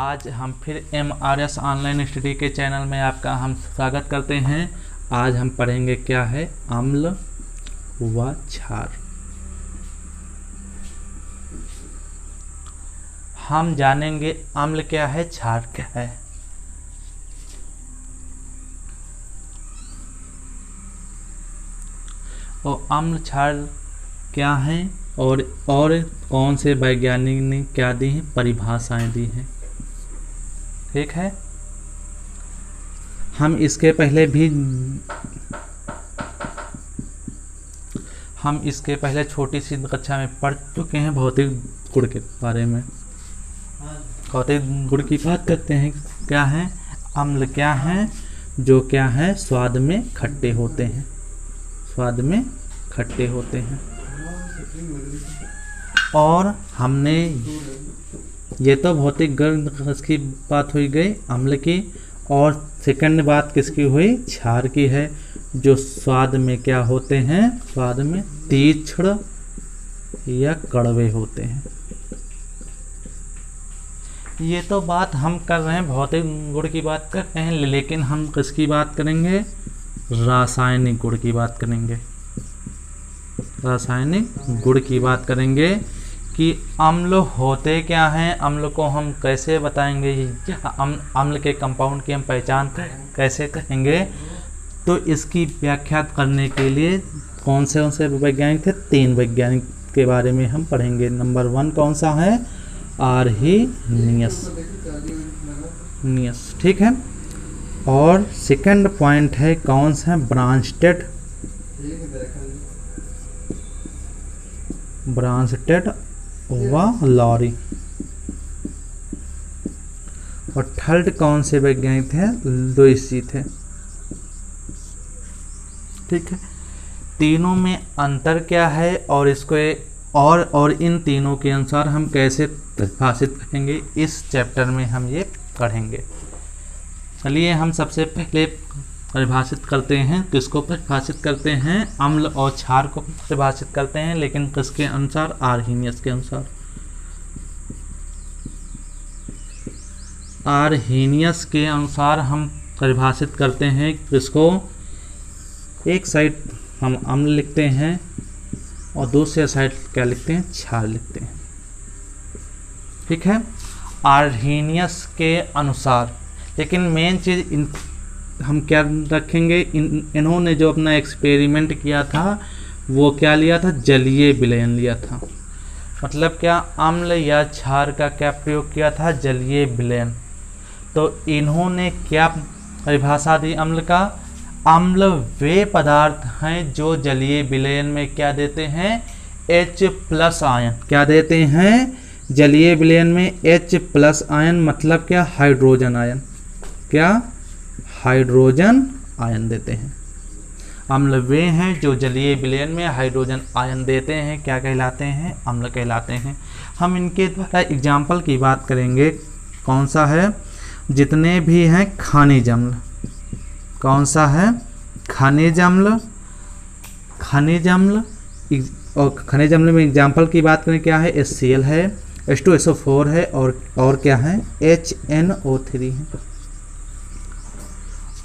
आज हम फिर MRS ऑनलाइन स्टडी के चैनल में आपका हम स्वागत करते हैं। आज हम पढ़ेंगे क्या है, अम्ल व क्षार। हम जानेंगे अम्ल क्या है, क्षार क्या है। और अम्ल क्षार क्या है और कौन से वैज्ञानिक ने क्या दी हैं, परिभाषाएं दी हैं। ठीक है, हम इसके पहले छोटी सी कक्षा में पढ़ चुके हैं भौतिक गुण के बारे में। भौतिक गुण की बात करते हैं। क्या है अम्ल, क्या है जो क्या है स्वाद में खट्टे होते हैं, स्वाद में खट्टे होते हैं। और हमने ये तो भौतिक गुण की बात हुई गई अम्ल की, और सेकंड बात किसकी हुई, क्षार की है, जो स्वाद में क्या होते हैं, स्वाद में तीक्ष्ण या कड़वे होते हैं। ये तो बात हम कर रहे हैं, भौतिक गुण की बात कर रहे हैं, लेकिन हम किसकी बात करेंगे, रासायनिक गुण की बात करेंगे। रासायनिक गुण की बात करेंगे कि अम्ल होते क्या हैं, अम्ल को हम कैसे बताएंगे, अम्ल के कंपाउंड की हम पहचान कैसे करेंगे। तो इसकी व्याख्या करने के लिए कौन से वैज्ञानिक थे, 3 वैज्ञानिक के बारे में हम पढ़ेंगे। नंबर 1 कौन सा है, आर्हीनियस। ठीक है, और सेकंड पॉइंट है कौन सा है, ब्रांस्टेड व लॉरी। और थर्ड कौन से वैज्ञानिक थे, लुईस जी थे। ठीक है, तीनों में अंतर क्या है और इसको और इन तीनों के अनुसार हम कैसे परिभाषित करेंगे, इस चैप्टर में हम ये पढ़ेंगे। चलिए हम सबसे पहले परिभाषित करते हैं। किसको परिभाषित करते हैं, अम्ल और क्षार को परिभाषित करते हैं, लेकिन किसके अनुसार, आर्हीनियस के अनुसार। आर्हीनियस के अनुसार हम परिभाषित करते हैं किसको, एक साइड हम अम्ल लिखते हैं और दूसरे साइड क्या लिखते हैं, क्षार लिखते हैं। ठीक है, आर्हीनियस के अनुसार। लेकिन मेन चीज हम क्या रखेंगे, इन्होंने जो अपना एक्सपेरिमेंट किया था वो क्या लिया था, जलीय विलयन लिया था। मतलब क्या, अम्ल या क्षार का क्या प्रयोग किया था, जलीय विलयन। तो इन्होंने क्या परिभाषा दी अम्ल का, अम्ल वे पदार्थ हैं जो जलीय विलयन में क्या देते हैं, H+ आयन। क्या देते हैं, जलीय विलयन में H+ आयन, मतलब क्या, हाइड्रोजन आयन। क्या, हाइड्रोजन आयन देते हैं। अम्ल वे हैं जो जलीय विलयन में हाइड्रोजन आयन देते हैं, क्या कहलाते हैं, अम्ल कहलाते हैं। हम इनके द्वारा एग्जाम्पल की बात करेंगे। कौन सा है, जितने भी हैं खनिज अम्ल। कौन सा है, खनिज अम्ल। खनिज अम्ल और खनिज अम्ल में एग्जाम्पल की बात करें, क्या है, HCl है, H2SO4 है, और क्या है, HNO3 है।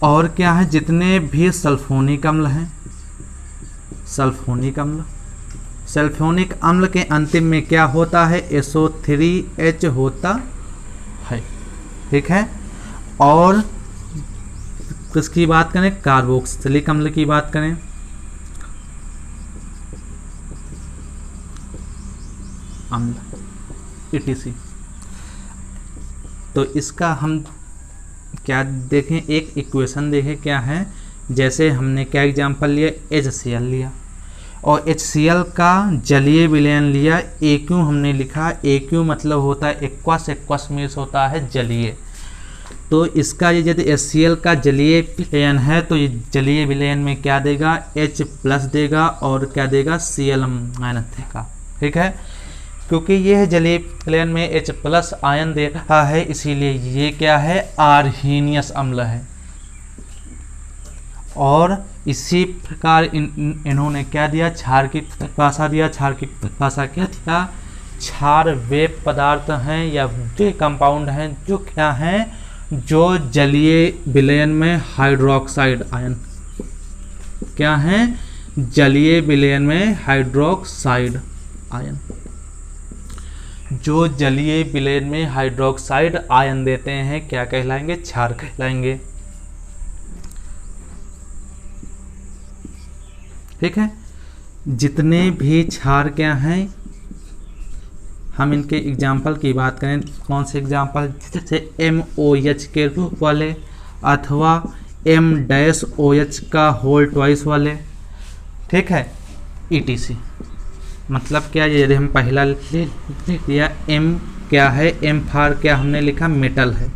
और क्या है, जितने भी सल्फोनिक अम्ल हैं, सल्फोनिक अम्ल। सल्फोनिक अम्ल के अंतिम में क्या होता है, SO3H होता है। ठीक है, और किसकी बात करें, कार्बोक्सिलिक अम्ल की बात करें, अम्ल ETC। तो इसका हम क्या देखें, एक इक्वेशन देखें क्या है। जैसे हमने क्या एग्जांपल लिया, HCl लिया और HCl का जलीय विलयन लिया, AQ हमने लिखा। AQ मतलब होता है एक्वस मीन्स होता है जलीय। तो इसका ये यदि HCl का जलीय विलयन है तो ये जलीय विलयन में क्या देगा, H+ देगा और क्या देगा, Cl आयन देगा। ठीक है, क्योंकि यह जलीय विलयन में H+ आयन दे रहा है, इसीलिए ये क्या है, आर्हीनियस अम्ल है। और इसी प्रकार इन्होंने क्या दिया, क्षार की परिभाषा दिया। क्षार की परिभाषा क्या दिया क्षार वे पदार्थ हैं या वे कंपाउंड हैं जो क्या हैं, जो जलीय विलयन में हाइड्रोक्साइड आयन, क्या हैं, जलीय विलयन में हाइड्रोक्साइड आयन, जो जलीय विलयन में हाइड्रोक्साइड आयन देते हैं क्या कहलाएंगे, क्षार कहलाएंगे। ठीक है, जितने भी क्षार क्या हैं, हम इनके एग्जाम्पल की बात करें, कौन से एग्जाम्पल, जैसे MOH के रूप वाले अथवा M-OH का होल ट्वाइस वाले, ठीक है, ETC। मतलब क्या, यदि हम पहला ले लिया M क्या है, M फॉर क्या हमने लिखा, मेटल है,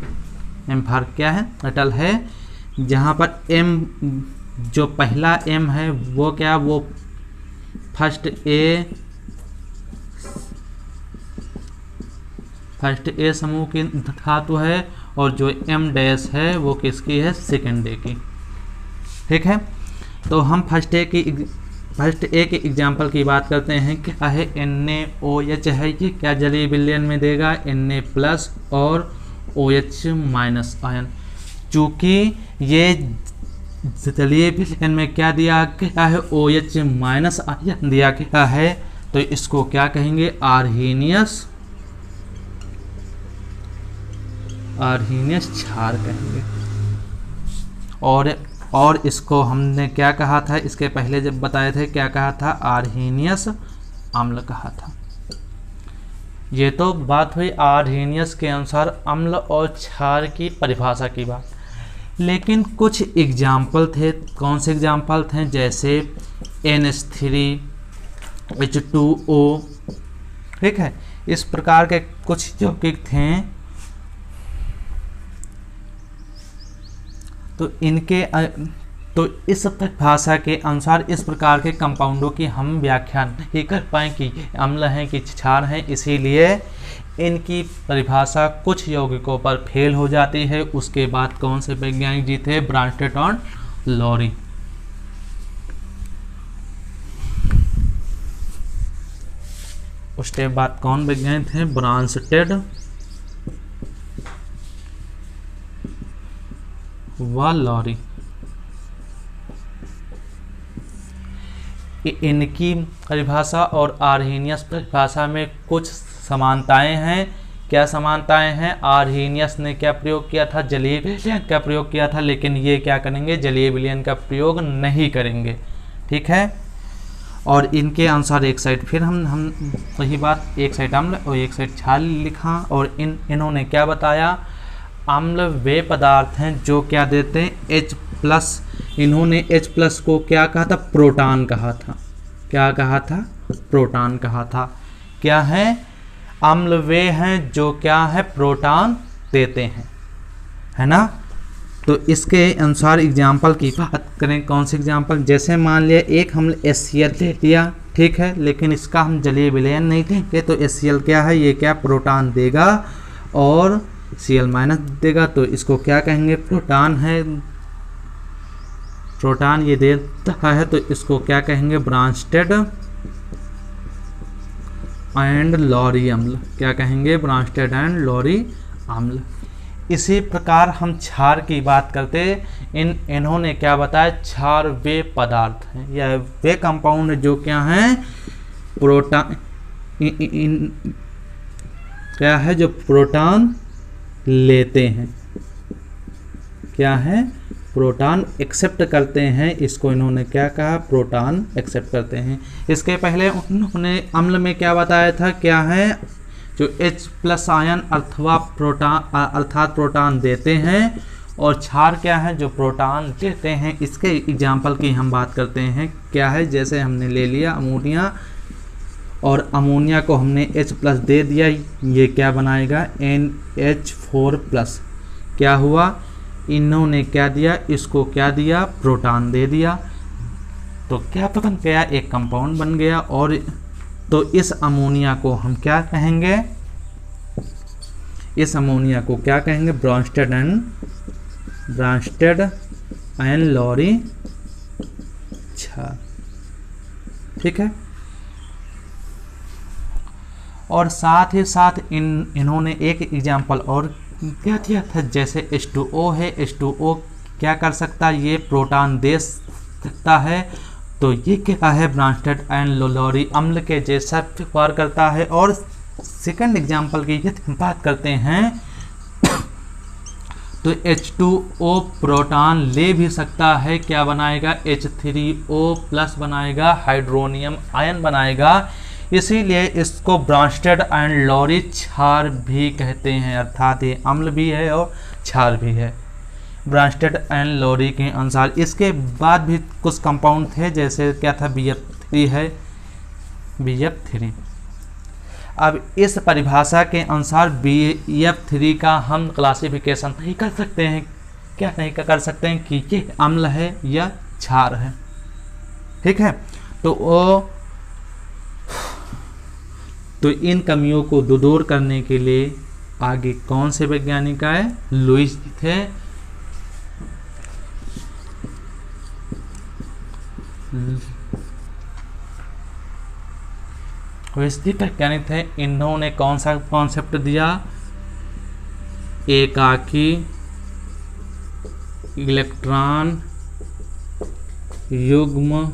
M फॉर क्या है, मेटल है। जहाँ पर M जो पहला M है वो क्या, वो फर्स्ट ए समूह की धातु है, और जो M- है वो किसकी है, सेकेंड ए की। ठीक है, तो हम फर्स्ट ए के एग्जाम्पल की बात करते हैं। क्या है, NaOH है, ये क्या जलीय विलयन में देगा, Na+ और OH- आयन। चूँकि ये जलीय विलयन में क्या दिया गया है, OH- आयन दिया गया है, तो इसको क्या कहेंगे, आर्हीनियस क्षार कहेंगे। और इसको हमने क्या कहा था, इसके पहले जब बताए थे क्या कहा था, आर्हीनियस अम्ल कहा था। ये तो बात हुई आर्हीनियस के अनुसार अम्ल और क्षार की परिभाषा की बात। लेकिन कुछ एग्जाम्पल थे, कौन से एग्जाम्पल थे, जैसे NH3, H2O, ठीक है, इस प्रकार के कुछ यौगिक थे। तो इस भाषा के अनुसार इस प्रकार के कंपाउंडों की हम व्याख्या नहीं कर पाए कि अम्ल हैं कि क्षार हैं, इसीलिए इनकी परिभाषा कुछ यौगिकों पर फेल हो जाती है। उसके बाद कौन से वैज्ञानिक जी थे, ब्रांस्टेड और लॉरी। उसके बाद कौन वैज्ञानिक थे, ब्रांस्टेड व लॉरी। इनकी परिभाषा और आर्हीनियस परिभाषा में कुछ समानताएं हैं। क्या समानताएं हैं, आर्हीनियस ने क्या प्रयोग किया था, जलीय विलयन का प्रयोग किया था, लेकिन ये क्या करेंगे, जलीय विलयन का प्रयोग नहीं करेंगे। ठीक है, और इनके अनुसार एक साइड फिर हम वही बात, एक साइड अम्ल और एक साइड क्षार लिखा। और इन्होंने क्या बताया, अम्ल वे पदार्थ हैं जो क्या देते हैं, H+। इन्होंने H+ को क्या कहा था, प्रोटॉन कहा था। क्या कहा था, प्रोटॉन कहा था। क्या है, अम्ल वे हैं जो क्या है, प्रोटॉन देते हैं, है ना। तो इसके अनुसार एग्जाम्पल की बात करें, कौन सी एग्जाम्पल, जैसे मान लिया एक हमने HCl ले लिया, ठीक है, लेकिन इसका हम जलीय विलयन नहीं देंगे, तो HCl क्या है, ये क्या प्रोटॉन देगा और Cl- देगा, तो इसको क्या कहेंगे, प्रोटॉन है, प्रोटॉन ये देता है, तो इसको क्या कहेंगे, ब्रांस्टेड एंड लॉरी अम्ल। क्या कहेंगे, ब्रांस्टेड एंड लॉरी अम्ल। इसी प्रकार हम क्षार की बात करते, इन्होंने क्या बताया, क्षार वे पदार्थ हैं या वे कंपाउंड जो क्या हैं, प्रोटॉन क्या है, जो प्रोटॉन लेते हैं, क्या है, प्रोटॉन एक्सेप्ट करते हैं। इसको इन्होंने क्या कहा, प्रोटॉन एक्सेप्ट करते हैं। इसके पहले उन्होंने अम्ल में क्या बताया था, क्या है, जो H+ आयन अर्थात प्रोटॉन देते हैं, और क्षार क्या है, जो प्रोटॉन देते हैं। इसके एग्जाम्पल की हम बात करते हैं। क्या है, जैसे हमने ले लिया अमोनिया, और अमोनिया को हमने H+ दे दिया, ये क्या बनाएगा, NH4+। क्या हुआ, इन्होंने क्या दिया, इसको क्या दिया, प्रोटॉन दे दिया, तो क्या बन गया, एक कंपाउंड बन गया। और तो इस अमोनिया को हम क्या कहेंगे, इस अमोनिया को क्या कहेंगे, ब्रांस्टेड एंड लॉरी क्षार। ठीक है, और साथ ही साथ इन्होंने एक एग्जाम्पल और क्या दिया था, जैसे H2O है, H2O क्या कर सकता है, ये प्रोटॉन दे सकता है, तो ये क्या है, ब्रांस्टेड एंड लोरी अम्ल के जैसा व्यवहार करता है। और सेकंड एग्जाम्पल की यदि बात करते हैं तो H2O प्रोटॉन ले भी सकता है, क्या बनाएगा, H3O+ बनाएगा, हाइड्रोनियम आयन बनाएगा, इसीलिए इसको ब्रांस्टेड एंड लोरी क्षार भी कहते हैं, अर्थात ये अम्ल भी है और क्षार भी है ब्रांस्टेड एंड लोरी के अनुसार। इसके बाद भी कुछ कंपाउंड थे, जैसे क्या था, BF3 है, BF3। अब इस परिभाषा के अनुसार BF3 का हम क्लासिफिकेशन नहीं कर सकते हैं, क्या नहीं कर सकते हैं कि ये अम्ल है या क्षार है, ठीक है। तो इन कमियों को दूर करने के लिए आगे कौन से वैज्ञानिक आए, लुईस थे, वैज्ञानिक थे। इन्होंने कौन सा कॉन्सेप्ट दिया, एकाकी इलेक्ट्रॉन युग्म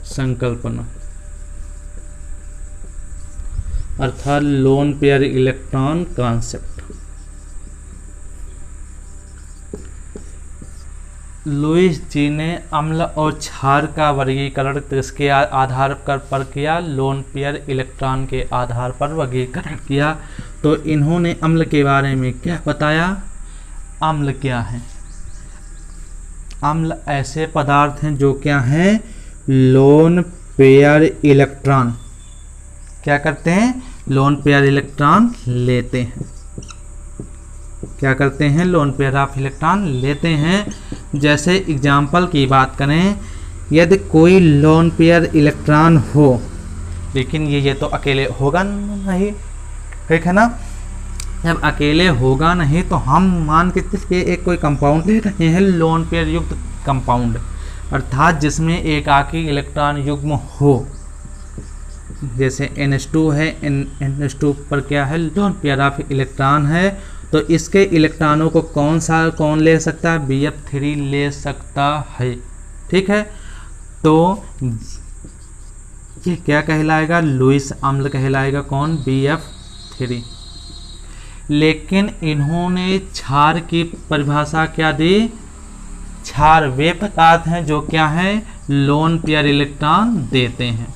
संकल्पना, अर्थात lone pair electron concept. Lewis ji ने अम्ल और क्षार का वर्गीकरण किसके आधार पर किया, लोन पेयर इलेक्ट्रॉन के आधार पर वर्गीकरण किया। तो इन्होंने अम्ल के बारे में क्या बताया, अम्ल क्या है, अम्ल ऐसे पदार्थ हैं जो क्या हैं, लोन पेयर इलेक्ट्रॉन क्या करते हैं, लोन पेयर इलेक्ट्रॉन लेते हैं, क्या करते हैं, लोन पेयर ऑफ इलेक्ट्रॉन लेते हैं। जैसे एग्जाम्पल की बात करें, यदि कोई लोन पेयर इलेक्ट्रॉन हो, लेकिन ये तो अकेले होगा नहीं, ठीक है ना, जब अकेले होगा नहीं तो हम मान के चलिए एक कोई कंपाउंड ले रहे हैं, लोन पेयर युक्त कंपाउंड, अर्थात जिसमें एकाकी इलेक्ट्रॉन युग्म हो, जैसे NH2 है, NH2 पर क्या है, लोन पेयर ऑफ इलेक्ट्रॉन है, तो इसके इलेक्ट्रॉनों को कौन ले सकता है, BF3 ले सकता है, ठीक है। तो ये क्या कहलाएगा, लुईस अम्ल कहलाएगा, कौन, BF3। लेकिन इन्होंने क्षार की परिभाषा क्या दी, क्षार वे पदार्थ हैं जो क्या है, लोन पेयर इलेक्ट्रॉन देते हैं।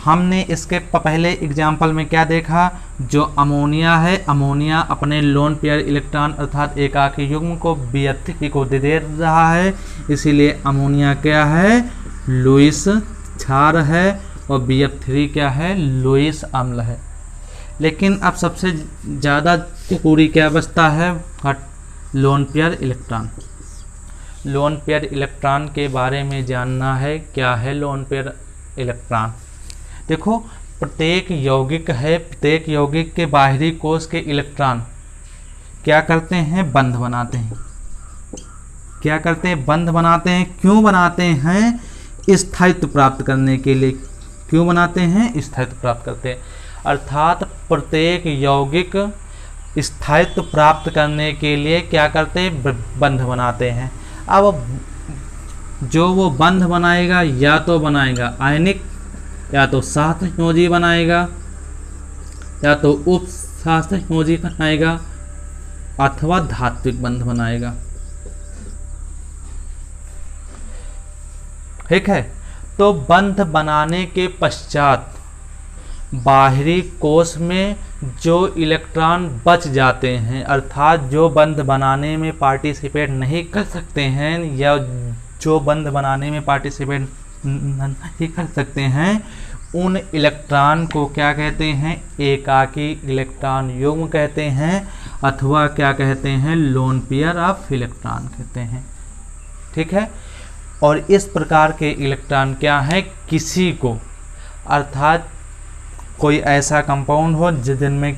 हमने इसके पहले एग्जाम्पल में क्या देखा, जो अमोनिया है, अमोनिया अपने लोन पेयर इलेक्ट्रॉन अर्थात एकाकी युग्म को BF3 को दे रहा है, इसीलिए अमोनिया क्या है, लुईस क्षार है, और BF3 क्या है, लुईस अम्ल है। लेकिन अब सबसे ज़्यादा पूरी क्या बचता है, loan pair electron. Loan pair electron के बारे में जानना है, क्या है लोन पेयर इलेक्ट्रॉन। देखो, प्रत्येक यौगिक है, प्रत्येक यौगिक के बाहरी कोश के इलेक्ट्रॉन क्या करते हैं, बंध बनाते हैं, क्या करते हैं, बंध बनाते हैं। क्यों बनाते हैं, स्थायित्व प्राप्त करने के लिए, क्यों बनाते हैं, स्थायित्व प्राप्त करते हैं, अर्थात प्रत्येक यौगिक स्थायित्व प्राप्त करने के लिए क्या करते हैं, बंध बनाते हैं। अब जो वो बंध बनाएगा, या तो बनाएगा आयनिक, या तो सहसंयोजी बनाएगा, या तो उप सहसंयोजी बनाएगा, अथवा धात्विक बंध बनाएगा, ठीक है। तो बंध बनाने के पश्चात बाहरी कोश में जो इलेक्ट्रॉन बच जाते हैं, अर्थात जो बंध बनाने में पार्टिसिपेट नहीं कर सकते हैं, या जो बंध बनाने में पार्टिसिपेट नहीं कर सकते हैं, उन इलेक्ट्रॉन को क्या कहते हैं, एकाकी इलेक्ट्रॉन युग्म कहते हैं, अथवा क्या कहते हैं, लोन पेयर ऑफ इलेक्ट्रॉन कहते हैं, ठीक है। और इस प्रकार के इलेक्ट्रॉन क्या है, किसी को, अर्थात कोई ऐसा कंपाउंड हो जिनमें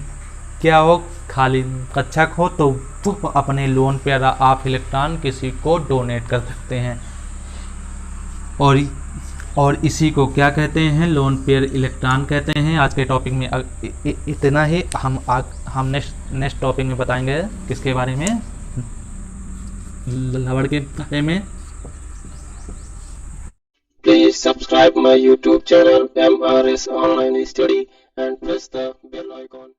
क्या हो, खाली कक्षक हो, तो वो अपने लोन पेयर ऑफ इलेक्ट्रॉन किसी को डोनेट कर सकते हैं। और और इसी को क्या कहते हैं, लोन पेयर इलेक्ट्रॉन कहते हैं। आज के टॉपिक में इतना ही। हम नेक्स्ट टॉपिक में बताएंगे किसके बारे में, रबड़ के बारे में। Please subscribe my YouTube channel MRS Online Study and press the bell icon.